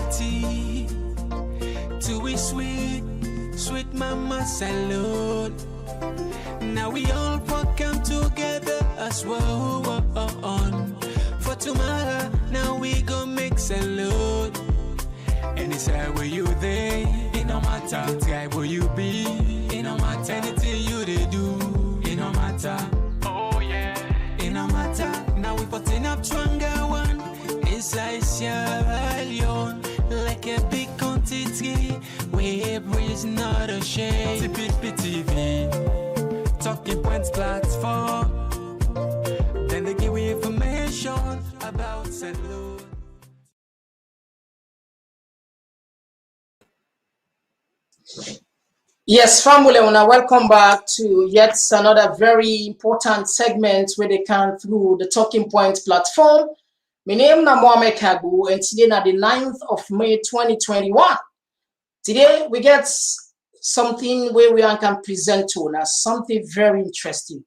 party to we sweet, sweet mama salon. Now we all come together as well. For tomorrow, now we gon' make salon. Anytime where you there, it no matter. Guy where you be, it no matter. Anything you they do, it no matter. Oh yeah, it no matter. Now we putting up stronger one. Inside Sierra Leone, like a big quantity. Where breeze not a shame. TPP TV, talking points platform. Then they give you information about salute. Yes, family, welcome back to yet another very important segment where they can through the Talking Points platform. My name is Mohamed Kagu, and today is the 9th of May 2021. Today we get something where we can present to us something very interesting.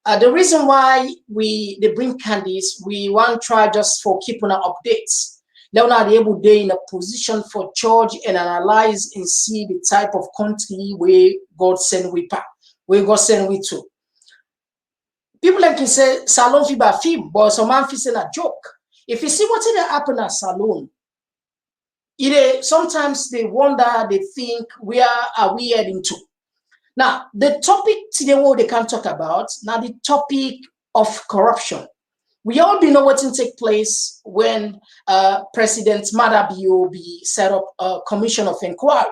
The reason why they bring candies, we want to try just for keeping our updates. They're not able to be in a position for judge and analyze and see the type of country where God send we pa, where God send we to. People like to say Salon fiba film, but some man fi say a joke. If you see what did happen at Salon, sometimes they wonder, they think, where are we heading to? Now, the topic today what they can talk about, now the topic of corruption. We all know what will take place when President Madabiobi set up a commission of inquiry.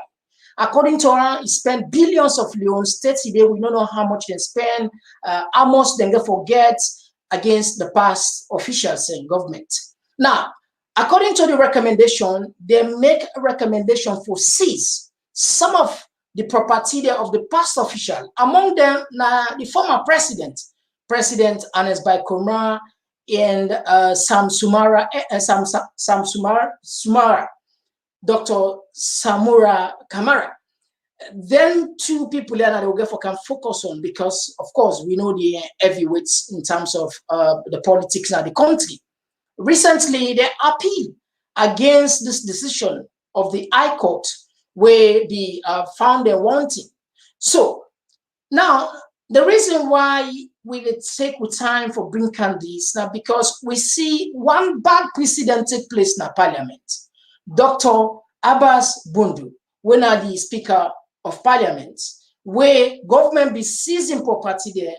According to her, he spent billions of leons. States today, we don't know how much they spend, how much they forget against the past officials in government. Now, according to the recommendation, they make a recommendation for seize some of the property of the past official. Among them, the former president, President Komon-Tok, and Samura, Dr.Samura Kamara. Then two people that we can focus on because, of course, we know the heavyweights in terms of the politics of the country. Recently, they appealed against this decision of the High Court where they found them wanting. So now, the reason why we take time for bring candies now because we see one bad precedent take place in the parliament. Dr. Abbas Bundu, when are the Speaker of Parliament, where government be seizing property there,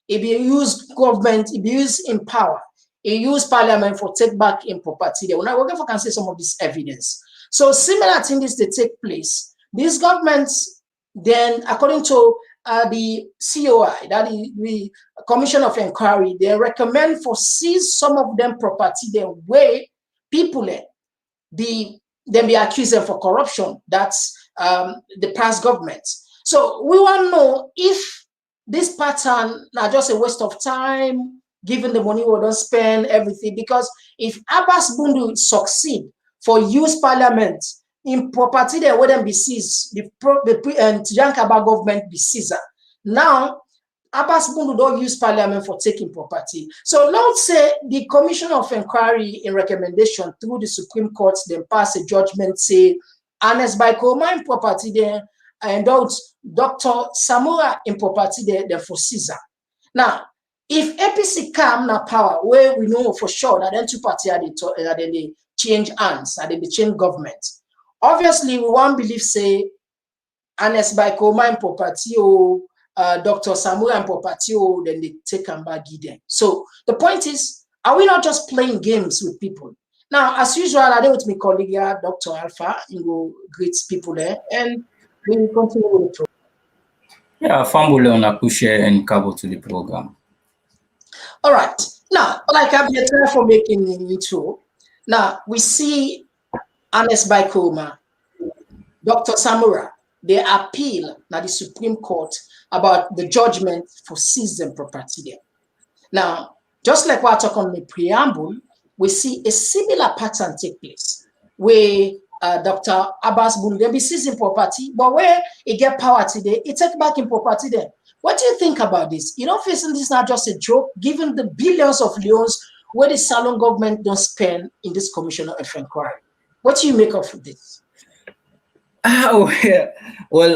it be used government, it be used in power, it use parliament for take back in property there. Now we're can say some of this evidence. So similar things they take place. These governments then, according to the COI, that is the Commission of Inquiry, they recommend for seize some of them property there where people be accused them for corruption. That's the past government. So we want to know if this pattern now just a waste of time, given the money we don't spend everything. Because if Abbas Bundu succeed for use parliament in property that wouldn't be seized, the Yankaba government be seized. Now, Abbas Bundu don't use parliament for taking property. So let's say the Commission of Inquiry in recommendation through the Supreme Court then pass a judgment say, honest by Koroma in property there, and out Dr. Samura in property there for Caesar. Now, if APC come na power, where we know for sure that then two parties are they change hands, and they change government. Obviously, we won't believe say honest by Koroma in property or Dr. Samura and property, then they take and back them. So the point is, are we not just playing games with people? Now, as usual, I do with my colleague here, Dr. Alpha, and go greet people there, and we will continue with the program. Yeah, Fambule on Akushe and Cabo to the program. All right. Now, like I've been trying for making the intro. Now we see honest by Koroma, Dr. Samura. They appeal now the Supreme Court about the judgment for seizing property there. Now, just like what I talk on the preamble, we see a similar pattern take place where Dr. Abbas Bundu, they be seizing property, but where it get power today, it take back in property there. What do you think about this? You know, facing this is not just a joke, given the billions of leons where the Salon government don't spend in this commission of inquiry. What do you make of this? Oh, yeah. Well,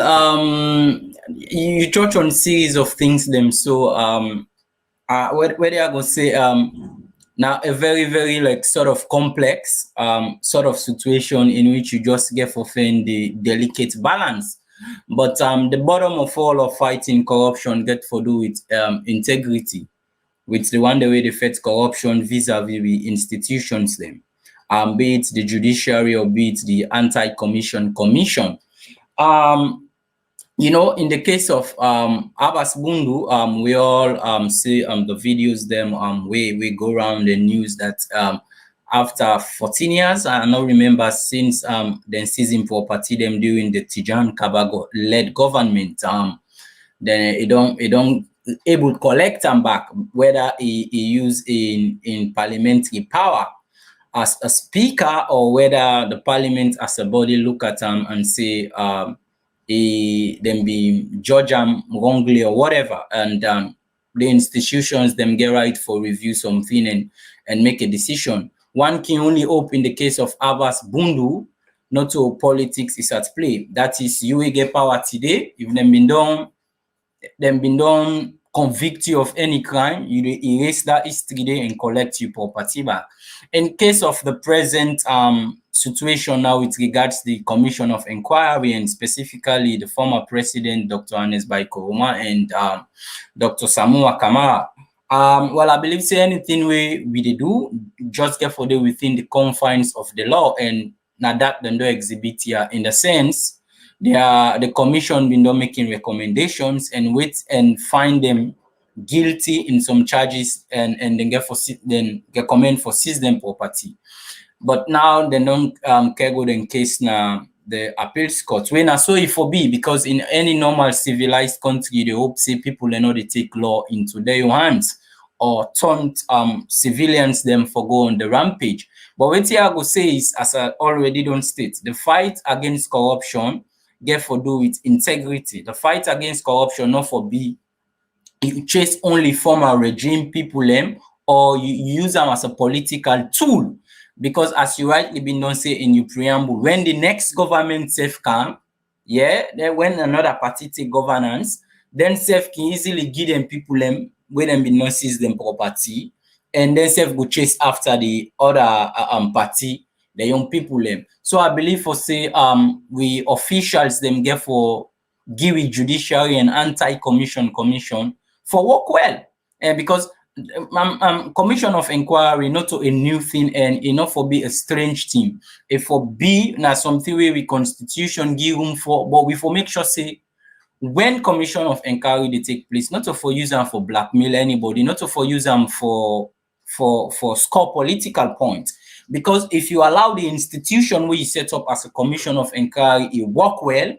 you touch on series of things them. So where I go say now a very, very like sort of complex sort of situation in which you just get for find the delicate balance. But the bottom of all of fighting corruption get for do with integrity, with the one the way they fight corruption vis-a-vis the institutions them. Be it the judiciary or be it the anti-commission commission. You know, in the case of Abbas Bundu, we all see the videos them we go around the news that after 14 years, I don't remember since then seizing property them during the Tijan Kabago led government, then it don't able to collect them back, whether he use in parliamentary power as a speaker or whether the parliament as a body look at them and say them be judge them wrongly or whatever, and the institutions them get right for review something and make a decision. One can only hope in the case of Abbas Bundu, not to politics is at play. That is, you will get power today. If them been done convict you of any crime, you erase that history there and collect your property back. In case of the present situation now with regards the Commission of Inquiry and specifically the former president, Dr. Koroma and Dr.Samura Kamara, well, I believe say anything we do, just get for them within the confines of the law, and now that they don't exhibit here in the sense the commission been done making recommendations and wait and find them guilty in some charges and then get comment for seize them property. But now they don't care go in case now the appeals court. When I saw it for be, because in any normal civilized country they hope say people they know they take law into their hands or turn civilians them for go on the rampage. But what I go say is, as I already don't state, the fight against corruption get for do with integrity. The fight against corruption not for be you chase only former regime people them or you use them as a political tool. Because as you rightly been done say in your preamble, when the next government safe come, yeah, then when another party take governance, then safe can easily give them people them where them be not seize them property, and then safe go chase after the other party, the young people them. So I believe for say we officials them get for give it judiciary and anti-commission commission for work well, and because commission of inquiry not to a new thing and enough for be a strange thing. If for be now something where we constitution give room for, but we for make sure say when commission of inquiry they take place, not to for use them for blackmail anybody, not to for use them for score political points. Because if you allow the institution where you set up as a commission of inquiry it work well,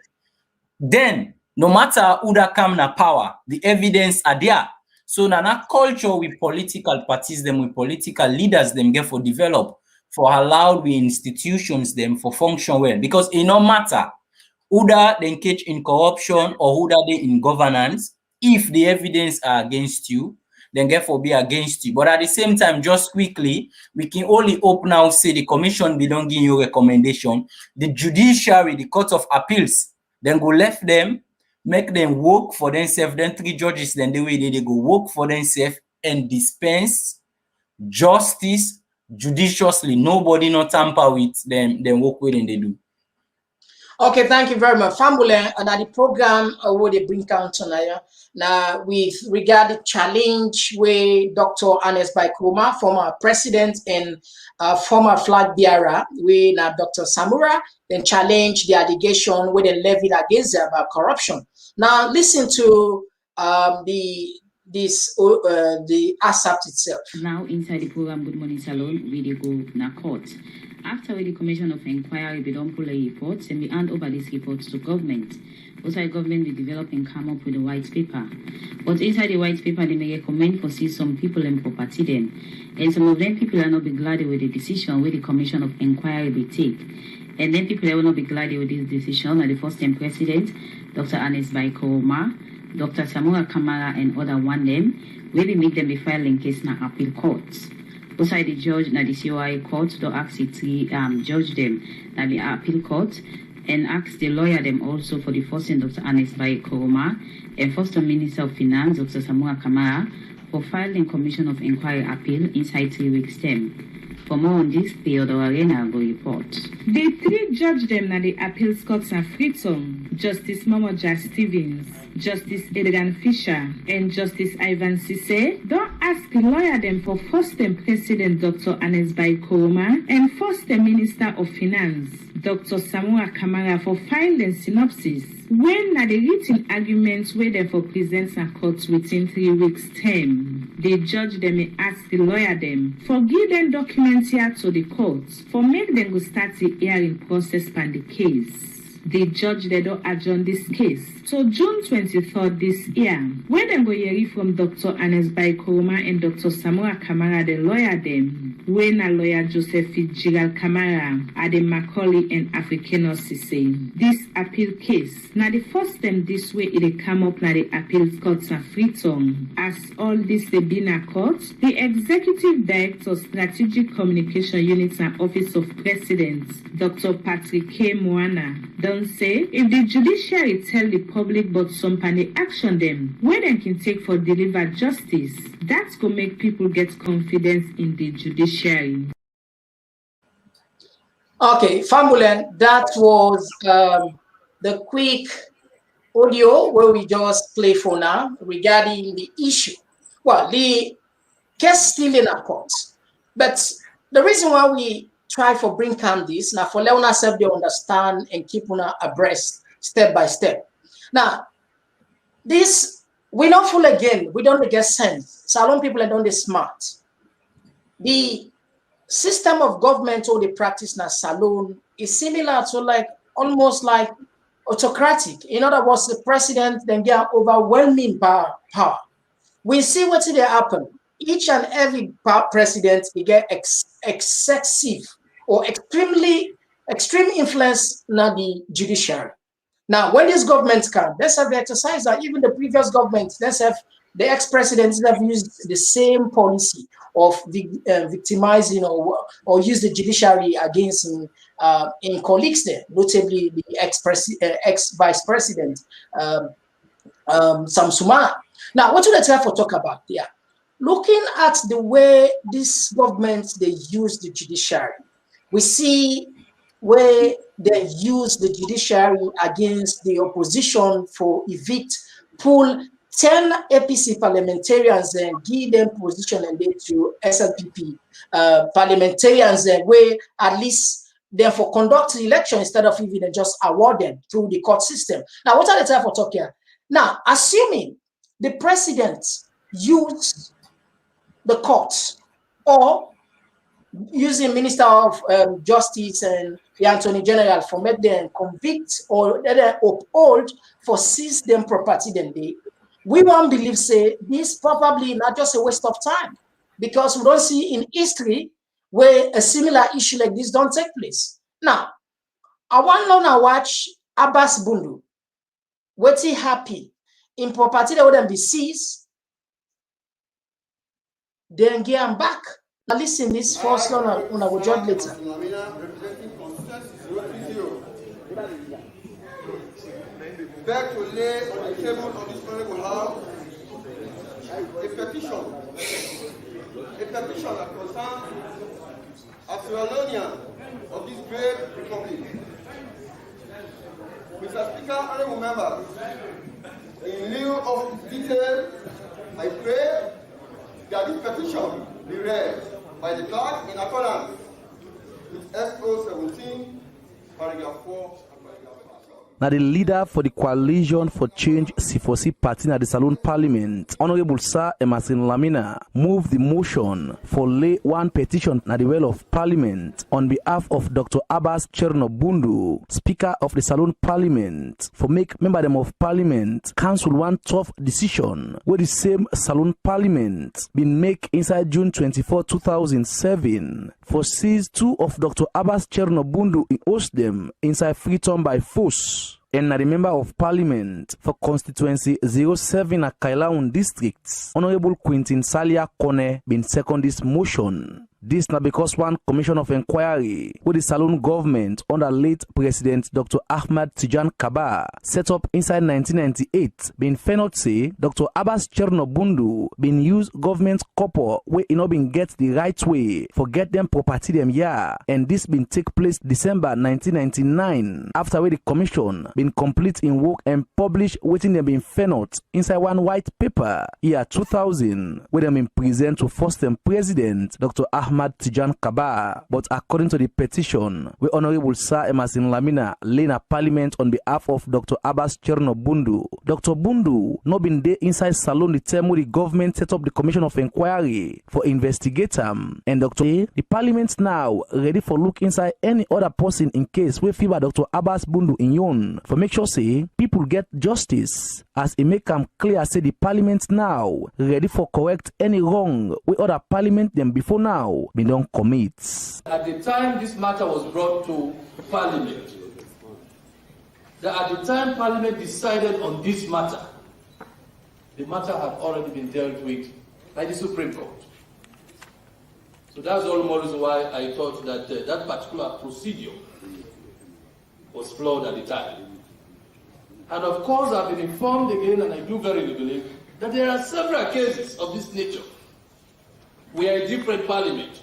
then no matter who that come na power, the evidence are there. So now that culture with political parties, them with political leaders, them get for develop, for allow the institutions them for function well. Because it no matter who that they engage in corruption or who that they in governance, if the evidence are against you, then get for be against you. But at the same time, just quickly, we can only hope now say the commission be don't give you recommendation. The judiciary, the court of appeals, then go left them, make them work for themselves, then 3 judges, then the way they go work for themselves and dispense justice judiciously. Nobody not tamper with them, then work with them they do. Okay, thank you very much. Fambule, and the program where they bring down tonight. Now, with regard to challenge where Dr. Koroma, former president and former flag bearer, where now Dr. Samura, then challenge the allegation where they levied against them about corruption. Now, listen to the ASAP itself. Now, inside the program Good Morning Salon, we go na court. After the Commission of Inquiry, we don't pull a report and we hand over these reports to government. Also, government will develop and come up with a white paper. But inside the white paper, they may recommend for see some people and property them. And some of them people are not be glad with the decision where the Commission of Inquiry will take. And then people will not be glad with this decision. Like the first time president, Dr. Koroma, Dr. Samura Kamara, and other one them, where we make them be filing case in appeal courts. Beside the judge na the COI court, to ask the three judge them na the appeal court, and ask the lawyer them also for the forcing Dr. Koroma and First Minister of Finance, Dr.Samura Kamara, for filing Commission of Inquiry appeal inside 3 weeks' term. For more on this, Theodore Arena will report. The three judge them na the appeal courts are Freeton, Justice Momoja Stevens, Justice Edgar Fisher, and Justice Ivan Sise don't ask the lawyer them for first President Dr. Koroma and first Minister of Finance, Dr. Samura Kamara, for filing synopsis when na the written arguments where them for present a court within 3 weeks' term. The judge them may ask the lawyer them for give them documents here to the court for make them go start the hearing process on the case. The judge they don't adjourn this case so June 23rd this year, when them go hear from Dr. Koroma and Dr. Samura Kamara, the lawyer them, when a lawyer Joseph Fitzgerald Kamara are the Macaulay and Africanos say this appeal case. Now the first time this way it come up na the appeal courts and Freeton. As all this they been a court, the Executive Director Strategic Communication Units and Office of President, Dr. Patrick K. Moana, don't say if the judiciary tell the public but some panic action them where they can take for deliver justice, that's gonna make people get confidence in the judiciary. Okay, Famulen, that was the quick audio where we just play for now regarding the issue. Well, the case still in a court, but the reason why we try for bring calm this now for let us self they understand and keep una abreast step by step. Now, this we not full again. We don't get sense. Salon people are don't they smart. The system of government or the practice now salon is similar to like almost like autocratic. In other words, the president then get overwhelming power. We see what they happen. Each and every president they get excessive or extreme influence na the judiciary. Now, when these governments come, let's have the exercise that even the previous government, let's have the ex-presidents have used the same policy of victimizing or use the judiciary against in colleagues there, notably the ex-vice president Samsumana. Now, what should I try for talk about here? Looking at the way these governments they use the judiciary, we see where they use the judiciary against the opposition for evict, pull 10 APC parliamentarians and give them position and then to SLPP parliamentarians where at least therefore conduct the election instead of even just award them through the court system. Now, what are the time for talk here? Now, assuming the president used the courts or using Minister of Justice and the Attorney General for make them convict or uphold for seize them property then we won't believe say this probably not just a waste of time because we don't see in history where a similar issue like this don't take place. Now, I want to watch Abbas Bundu. What's he happy in property that wouldn't be seized? Then get him back. Now listen this first one on our job later. Beg to lay on the table of this honorable house a petition that concerns a Sierra Leonean of this great republic. Mr. Speaker, honorable members, in lieu of detail, I pray that this petition be read by the clerk in accordance with SO 17, paragraph 4. Now the leader for the Coalition for Change C4C party at the Saloon Parliament, Honorable Sir Emerson Lamina, moved the motion for lay one petition at the well of Parliament on behalf of Dr. Abbas Chernobundu, Speaker of the Saloon Parliament, for make member them of Parliament cancel one tough decision where the same Saloon Parliament been make inside June 24, 2007 for seize two of Dr. Abbas Chernobundu in Osdem inside Freetown by force. and na the member of parliament for constituency 07 at Kailaun district, Honorable Quintin Salia Kone, been second this motion. This now because one commission of inquiry with the Saloon government under late President Dr. Ahmad Tijan Kaba set up inside 1998 been fenot say Dr. Abbas Chernobundu been use government copper where it not been get the right way for get them property them and this been take place December 1999 after where the commission been complete in work and publish waiting them been fenot inside one white paper year 2000 where them been present to first term president Dr. Ahmad Tijan Kaba, but according to the petition, where Honorable Sir Emerson Lamina laid a parliament on behalf of Dr. Abbas Chernobundu. Dr. Bundu not been there inside Salon the term where the government set up the commission of inquiry for investigate him. And Dr. The parliament now ready for look inside any other person in case we fever Dr. Abbas Bundu in yon for make sure say people get justice. As it make them clear say the parliament now ready for correct any wrong with other parliament them before now we don't commit. At the time this matter was brought to Parliament, that at the time Parliament decided on this matter, the matter had already been dealt with by the Supreme Court. So that's all more reason why I thought that that particular procedure was flawed at the time. And of course, I've been informed again, and I do verily believe, that there are several cases of this nature. We are a different parliament,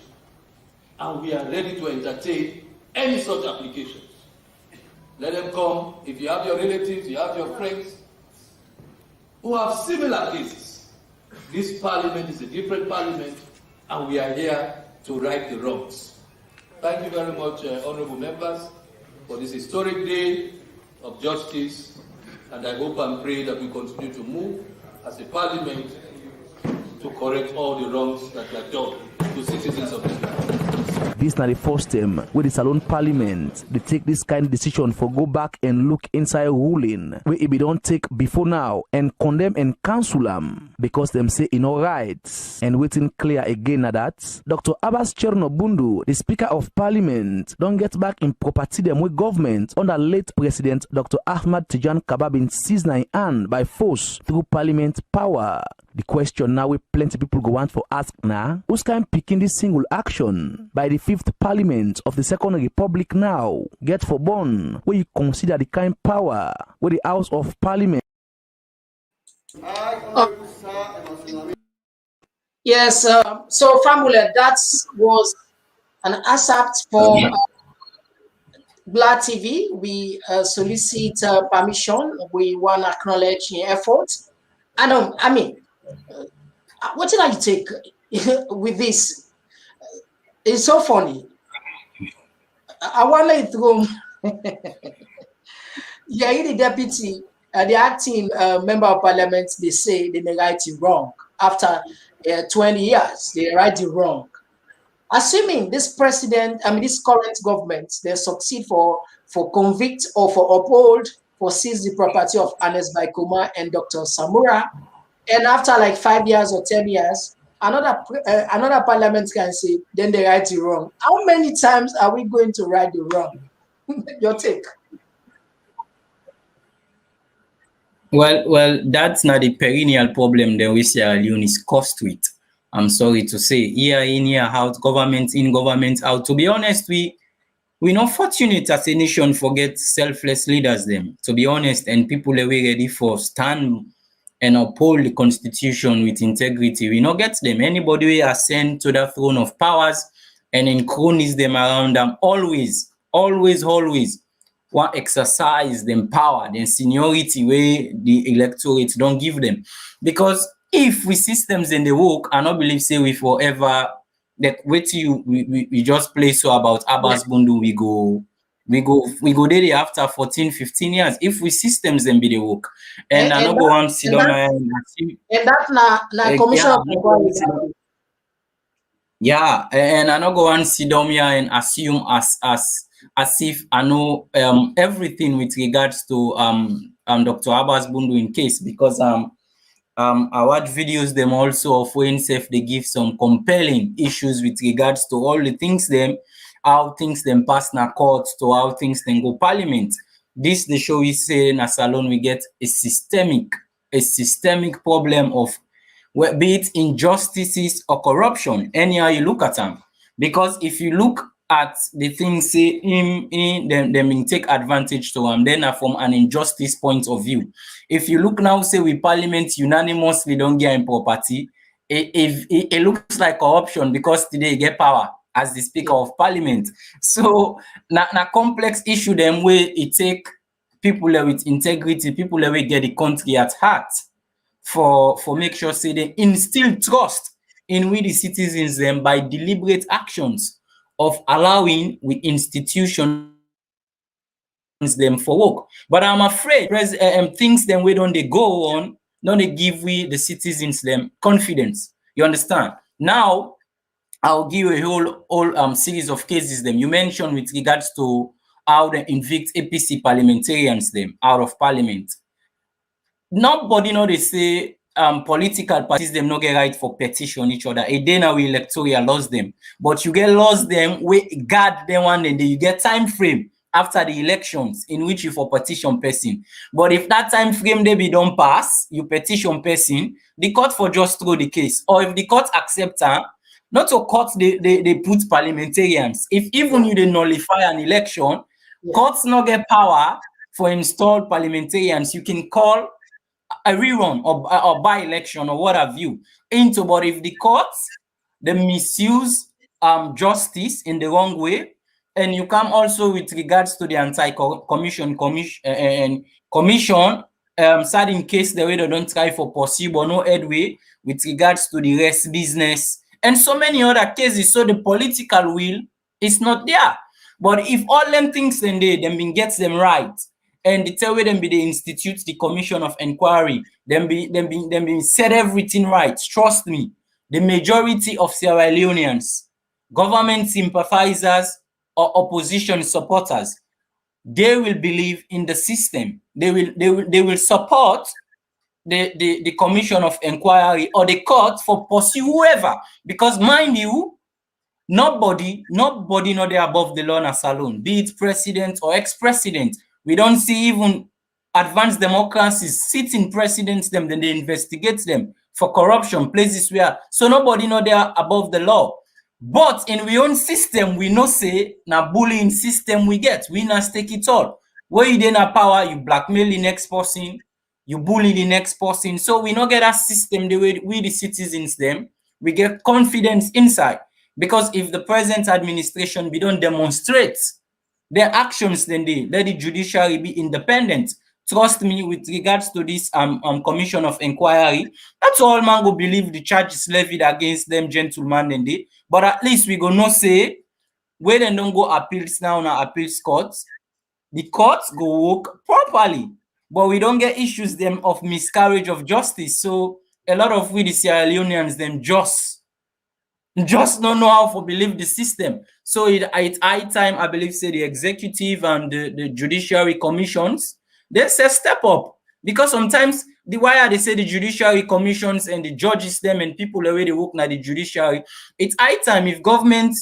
and we are ready to entertain any such applications. Let them come. If you have your relatives, you have your friends who have similar cases. This parliament is a different parliament, and we are here to right the wrongs. Thank you very much, honorable members, for this historic day of justice, and I hope and pray that we continue to move as a parliament to correct all the wrongs that are done to citizens of this country. This is not the first time with the Salon Parliament they take this kind of decision for go back and look inside ruling where it be don't take before now and condemn and cancel them because them say in all rights and waiting clear again at that Dr. Abbas Chernobundu, the Speaker of Parliament, don't get back in property them with government under late President Dr. Ahmad Tijan Kaba been seized in hand by force through Parliament power. The question now we plenty people go on for ask now, who's kind picking this single action by the 5th Parliament of the Second Republic now get for born where you consider the kind power where the House of Parliament. Yes, so Famula, that was an excerpt for Black TV. We solicit permission. We want to acknowledge your effort. And I mean, what did I take with this? It's so funny. I want to throw. Yeah, the deputy, the acting member of parliament, they say they may right it wrong. After 20 years, they right it wrong. Assuming this president, I mean, this current government, they succeed for convict or for uphold, for seize the property of Ernest Baikoma and Dr. Samura. And after like 5 years or 10 years, another parliament can say, then they right it wrong. How many times are we going to right the wrong? Your take. Well, that's not the perennial problem that we see Leone is cursed with. I'm sorry to say, year in, year out, government in, government out. To be honest, we're not fortunate as a nation for get selfless leaders them, to be honest, and people are ready for stand and uphold the constitution with integrity. We not get them. Anybody we ascend to the throne of powers and enchronis them around them, always want exercise them power, then seniority where the electorate don't give them. Because if we systems in the work, I don't believe say we forever that wait till we just play so about Abbas Bundu, we go there after 14, 15 years. If we systems then be the work. And I don't go on sit down and that's not commission of inquiry. Yeah, and I don't go on sit down here and assume as if I know everything with regards to Dr. Abbas Bundu in case, because I watch videos them also of when safe they give some compelling issues with regards to all the things them, how things them pass na court to how things then go parliament. This the show we say in a salon we get a systemic problem of, be it injustices or corruption, anyhow you look at them. Because if you look at the things say them take advantage to them, then from an injustice point of view. If you look now, say we parliament unanimously don't get in property, it looks like corruption because today you get power as the Speaker of Parliament. So na complex issue them way it take people with integrity, people that get the country at heart for make sure say they instill trust in we the citizens them by deliberate actions of allowing we institutions them for work. But I'm afraid things them we don't they go on, don't they give we the citizens them confidence. You understand? Now I'll give you a whole series of cases them you mentioned with regards to how they evict APC parliamentarians them out of parliament. Nobody know they say political parties them no get right for petition each other. A day now we electoral lost them, but you get lost them we guard them one and you get time frame after the elections in which you for petition person. But if that time frame they be don't pass, you petition person, the court for just throw the case. Or if the court accept not to court they put parliamentarians. If even you they nullify an election, courts not get power for installed parliamentarians. You can call a rerun or by-election or what have you into, but if the courts they misuse justice in the wrong way, and you come also with regards to the anti-commission sad in case the way they don't try for possible no headway with regards to the rest business and so many other cases. So the political will is not there. But if all them things then been gets them right, and the tell way them be the institute the commission of inquiry, them be set everything right. Trust me, the majority of Sierra Leoneans, government sympathizers or opposition supporters, they will believe in the system. They will support the commission of inquiry or the court for pursue whoever. Because mind you, nobody not there above the law in a salon, be it president or ex-president. We don't see even advanced democracies sitting presidents them, then they investigate them for corruption, places where so nobody not there above the law. But in we own system, we no say na bullying system we get. We not take it all. Where you then have power, you blackmail the next person, you bully the next person. So we not get a system the way we the citizens them, we get confidence inside. Because if the present administration we don't demonstrate their actions, then they let the judiciary be independent. Trust me, with regards to this commission of inquiry, that's all man go believe the charges levied against them gentlemen then they. But at least we go no say where they don't go appeals now na appeals courts. The courts go work properly, but we don't get issues them of miscarriage of justice. So a lot of we the Sierra Leoneans them just don't know how to believe the system. So it's high time, I believe, say the executive and the judiciary commissions, they say step up. Because sometimes why they say the judiciary commissions and the judges them and people already work na the judiciary, it's high time if government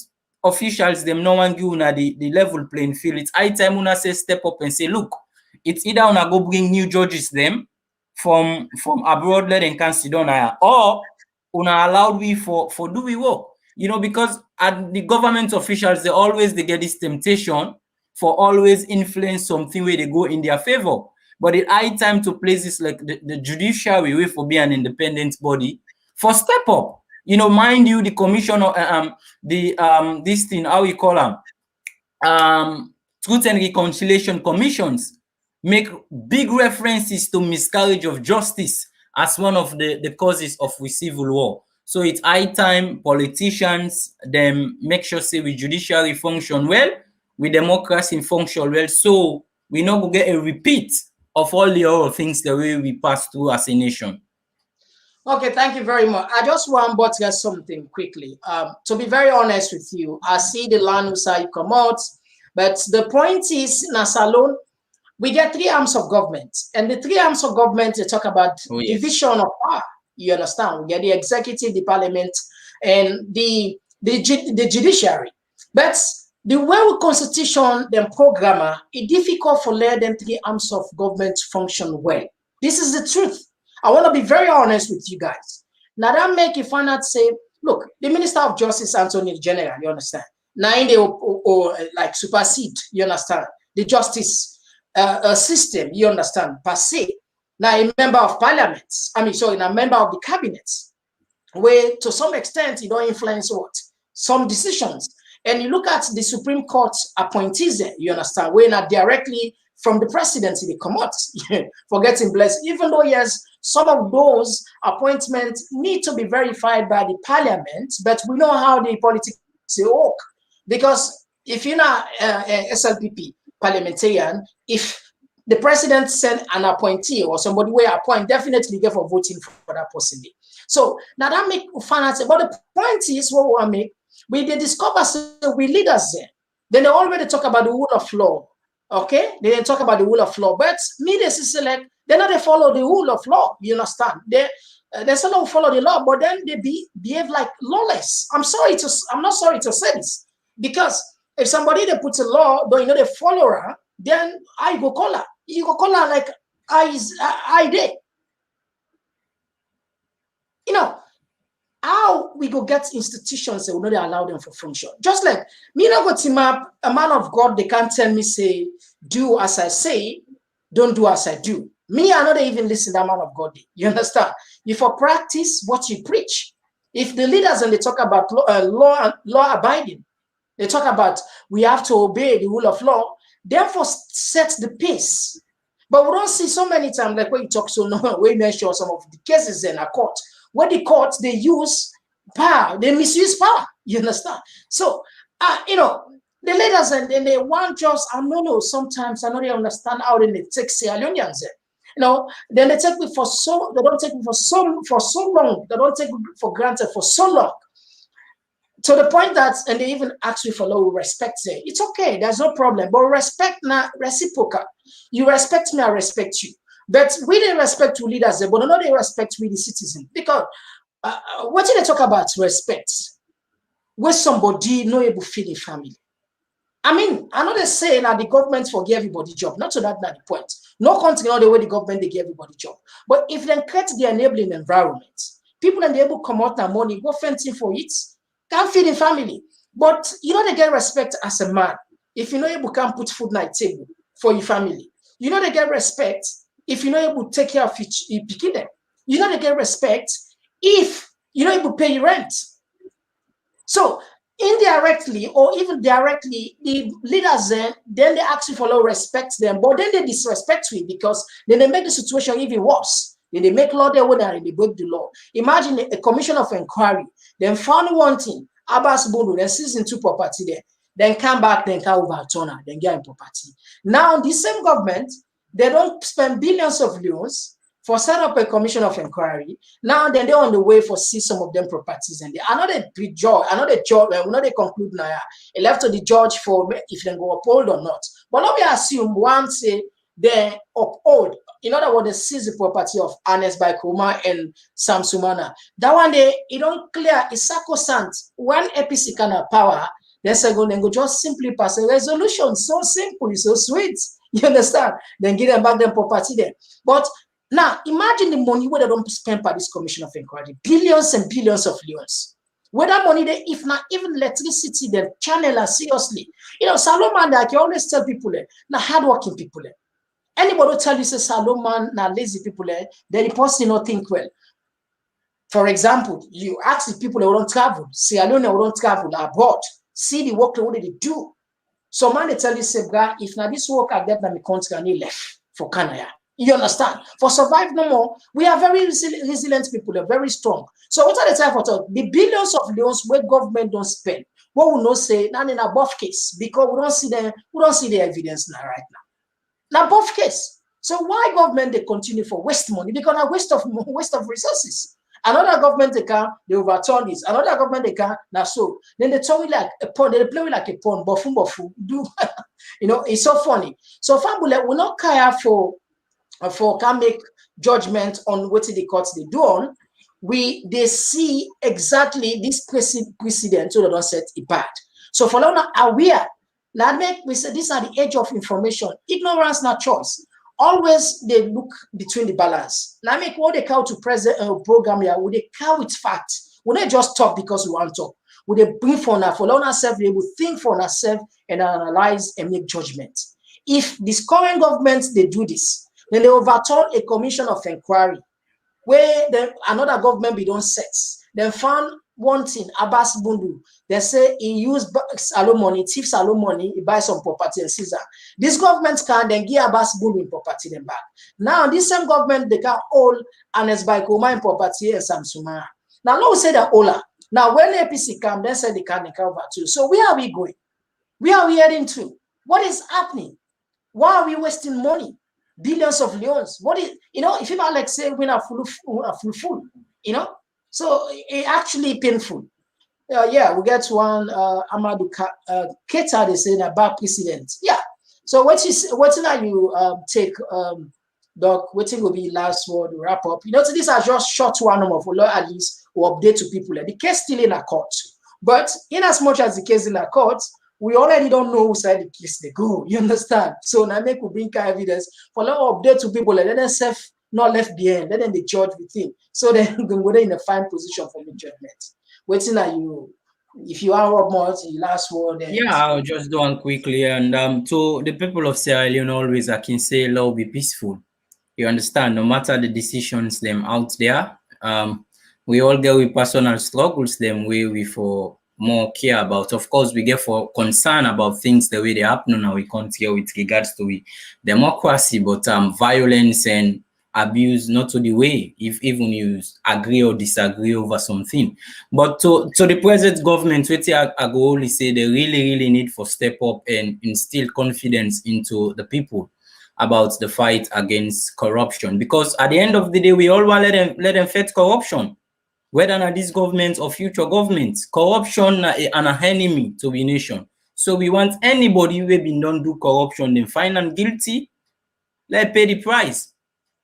officials them no one give una the level playing field. It's high time una say step up and say, look, it's either una go bring new judges them from abroad let them can sit down here, or una allowed we for do we work. You know, because at the government officials they get this temptation for always influence something where they go in their favor. But it's high time to places like the judiciary way for be an independent body for step up. You know, mind you, the commission this thing, how we call them, Truth and Reconciliation Commissions make big references to miscarriage of justice as one of the causes of we civil war. So it's high time politicians them make sure say we judiciary function well, we democracy function well, so we not go get a repeat of all the other things the way we pass through as a nation. Okay, thank you very much. I just want to buttress something quickly. To be very honest with you, I see the land side come out, but the point is, in a salon, we get three arms of government, and the three arms of government, they talk about division of power. You understand? We get the executive, the parliament, and the judiciary. But the way we constitution them programmer, it's difficult for let them three arms of government function well. This is the truth. I want to be very honest with you guys. Now that make you find out say, look, the Minister of Justice, Anthony General, you understand? Now in the like supersede, you understand? The justice system, you understand? Per se. Now a member of parliament, a member of the cabinet, where to some extent you don't influence what? Some decisions. And you look at the Supreme Court appointees, you understand, we're not directly from the presidency, they come out, forgetting blessed, even though, yes, some of those appointments need to be verified by the parliament, but we know how the politics work. Because if you're not SLPP parliamentarian, if the president send an appointee or somebody will appoint, definitely get for voting for that person. So now that make finance, but the point is what we want to make. We they discover we leaders there. Then they already talk about the rule of law. Okay, they didn't talk about the rule of law, but media select they not they follow the rule of law. You understand? They still don't follow the law, but then they behave like lawless. I'm not sorry to say this, because if somebody they put a law, though you know they follow her, then I go call her. You go call her like I did. You know. How we go get institutions that will not allow them for function? Just like me not go team up a man of God, they can't tell me say, do as I say, don't do as I do. Me, I not even listen to that man of God. You understand? If you practice what you preach, if the leaders and they talk about law abiding, they talk about we have to obey the rule of law, therefore set the pace. But we don't see so many times like when you talk so no, we mention some of the cases in a court. Where the courts, they use power, they misuse power, you understand? So, you know, the leaders and they want just, I don't know, sometimes I don't really understand how they take Sierra Leoneans. You know, then they take me for so, they don't take me for so long, they don't take me for granted for so long. To the point that, and they even ask me for low respect, say, it's okay, there's no problem, but respect not reciprocal. You respect me, I respect you. But we didn't respect to leaders, but not they respect we the citizens. Because what did they talk about respect? Where somebody no able to feed the family. I mean, I know they say now the government forgive everybody job. Not to that, not the point. No country all the way the government they give everybody job. But if they create the enabling environment, people and they able to come out their money, go fencing for it, can't feed the family. But you know they get respect as a man. If you know able to put food on the table for your family, you know they get respect. If you're not able to take care of your picking them, you're not going to get respect if you're not able to pay your rent. So indirectly or even directly, the leaders then they actually follow respect them, but then they disrespect you because then they make the situation even worse. Then they make law there when they break the law. Imagine a commission of inquiry, then found one thing, Abbas Bundu, then season 2 property there, then come back, then come overturn her, then get in property. Now the same government, they don't spend billions of loans for set up a commission of inquiry. Now then they're on the way for see some of them properties and they another big judge, another judge, we know they conclude now. It left to the judge for if they go uphold or not. But let me assume once they uphold, in other words, they seize the property of Ernest by Koroma and Samsumana. That one day it don't clear, it's sacrosanct. One APC kind of power, then second then go just simply pass a resolution. So simple, it's so sweet. You understand? Then give them back their property there. But now imagine the money where they don't spend by this commission of inquiry. Billions and billions of loans. Where that money there, if not even electricity, then channel her seriously. You know, Solomon, I can always tell people there, now hardworking people there. Anybody will tell you say Solomon, now lazy people there, then the person not think well. For example, you ask the people that don't travel, Sierra Leone don't travel abroad, see the work that they do. So man, they tell you, say, if now this work I get in the country, I need left for Canada. You understand? For survive no more, we are very resilient people, they're very strong. So what are the time for talk? The billions of loans where government don't spend, what we not say, not in a buff case, because we don't see the evidence now right now. Now buff case. So why government they continue for waste money? Because a waste of resources. Another government they can, they overturn this. Another government they can, now so. Then they turn it like a pawn, they play with like a pawn, buffum, do you know, it's so funny. So family, we not care for can make judgment on what the courts they do on. They see exactly this precedent so they don't set it bad. So for now aware Now make we say these are the age of information. Ignorance not choice. Always they look between the balance. Now make what they call to present program here, would they call with fact? Would they just talk because we want to talk? Would they bring for ourselves, they will think for ourselves and analyze and make judgment. If this current government they do this, then they overturn a commission of inquiry where another government be done sets. Then found one thing, Abbas Bundu. They say he used Salon money, thief Salon money, he buy some property and Caesar. This government can then give Abbas Bundu property them back. Now this same government they can hold and it's by Komon property and Samsumara. Now let's say that Ola. Now when APC come, they say they can cover too. So where are we going? Where are we heading to? What is happening? Why are we wasting money? Billions of leons. What is, if you like say we are full, so it actually painful. Yeah, we get one Amadou Keita, they say about president. Yeah. So what are you take Doc, waiting will be last word to wrap up. So these are just short one of at least or update to people. The case still in a court. But in as much as the case in a court, we already don't know who side the case they go. You understand? So now make we bring evidence for a lot of update to people and then self not left behind. Then they judge the thing. So then go in a fine position for the judgment. Waiting at you. If you are up more, the last word. Yeah, I'll just do one quickly. And to the people of Sierra Leone, always I can say, love be peaceful. You understand? No matter the decisions them out there, we all get with personal struggles them we for more care about. Of course, we get for concern about things the way they happen now. We can't hear with regards to democracy, but violence and abuse not to the way if even you agree or disagree over something. But to the present government, which I go only say they really need for step up and instill confidence into the people about the fight against corruption. Because at the end of the day, we all want to let them fight corruption. Whether not this government or future governments, corruption is an enemy to the nation. So we want anybody who been done do corruption, then find them guilty, let pay the price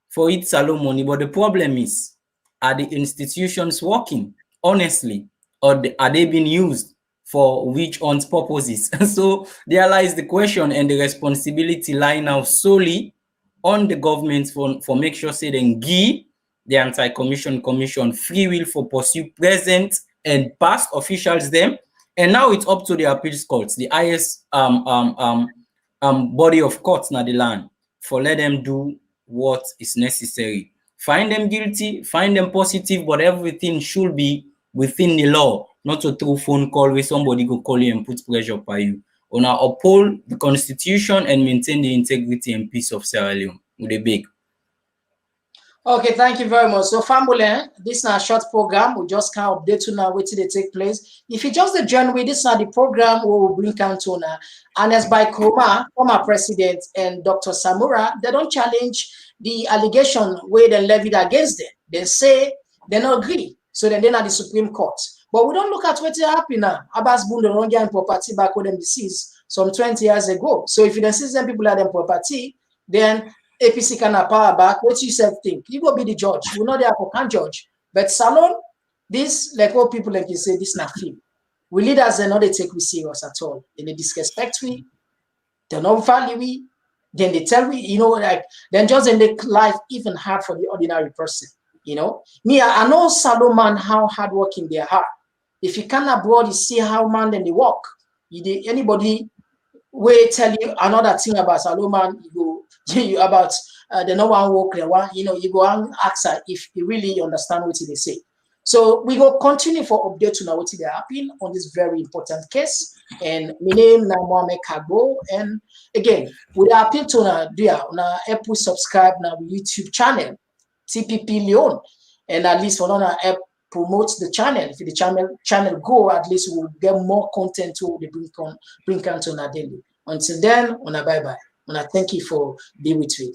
for it Salon money. But the problem is, are the institutions working honestly, or are they being used for which one's purposes? So there lies the question, and the responsibility lie now solely on the government for make sure say they give the anti-commission free will for pursue present and past officials them. And now it's up to the appeals courts, the highest body of courts in the land, for let them do what is necessary. Find them guilty, find them positive, but everything should be within the law, not a through phone call where somebody go call you and put pressure upon you. On uphold the constitution and maintain the integrity and peace of Sierra Leone with a big. Okay, thank you very much. So, family, this is a short program. We just can't update you now, wait till they take place. If you just join with this is the program, we will bring to now. And as by Koroma, former president, and Dr.Samura, they don't challenge the allegation where they levied against them. They say they don't agree. So then they're at the Supreme Court. But we don't look at what happened now. Abbas Bundu don't get property back with them deceased some 20 years ago. So if you don't see them people at them property, then APC can have power back. What you self think? You go be the judge. We're not there for can judge. But Salon, this, like what people like you say, this not film. We leaders are not they take we serious at all. Then they disrespect we, they don't value we, then they tell we, then just they make life even hard for the ordinary person. Me, I know Salon man how hardworking they are. If you come abroad, you see how man then they work. Anybody will tell you another thing about Salon man, you go about the no one work there. You go and ask her if you really understand what they say. So we go continue for update to know what they happen on this very important case. And my name now Mohamed Kagbo. And again, we appeal to na help we subscribe na YouTube channel TPP Leon, and at least for now help promote the channel. If the channel go, at least we'll get more content to the bring on daily. Until then, bye bye. Thank you for being with me.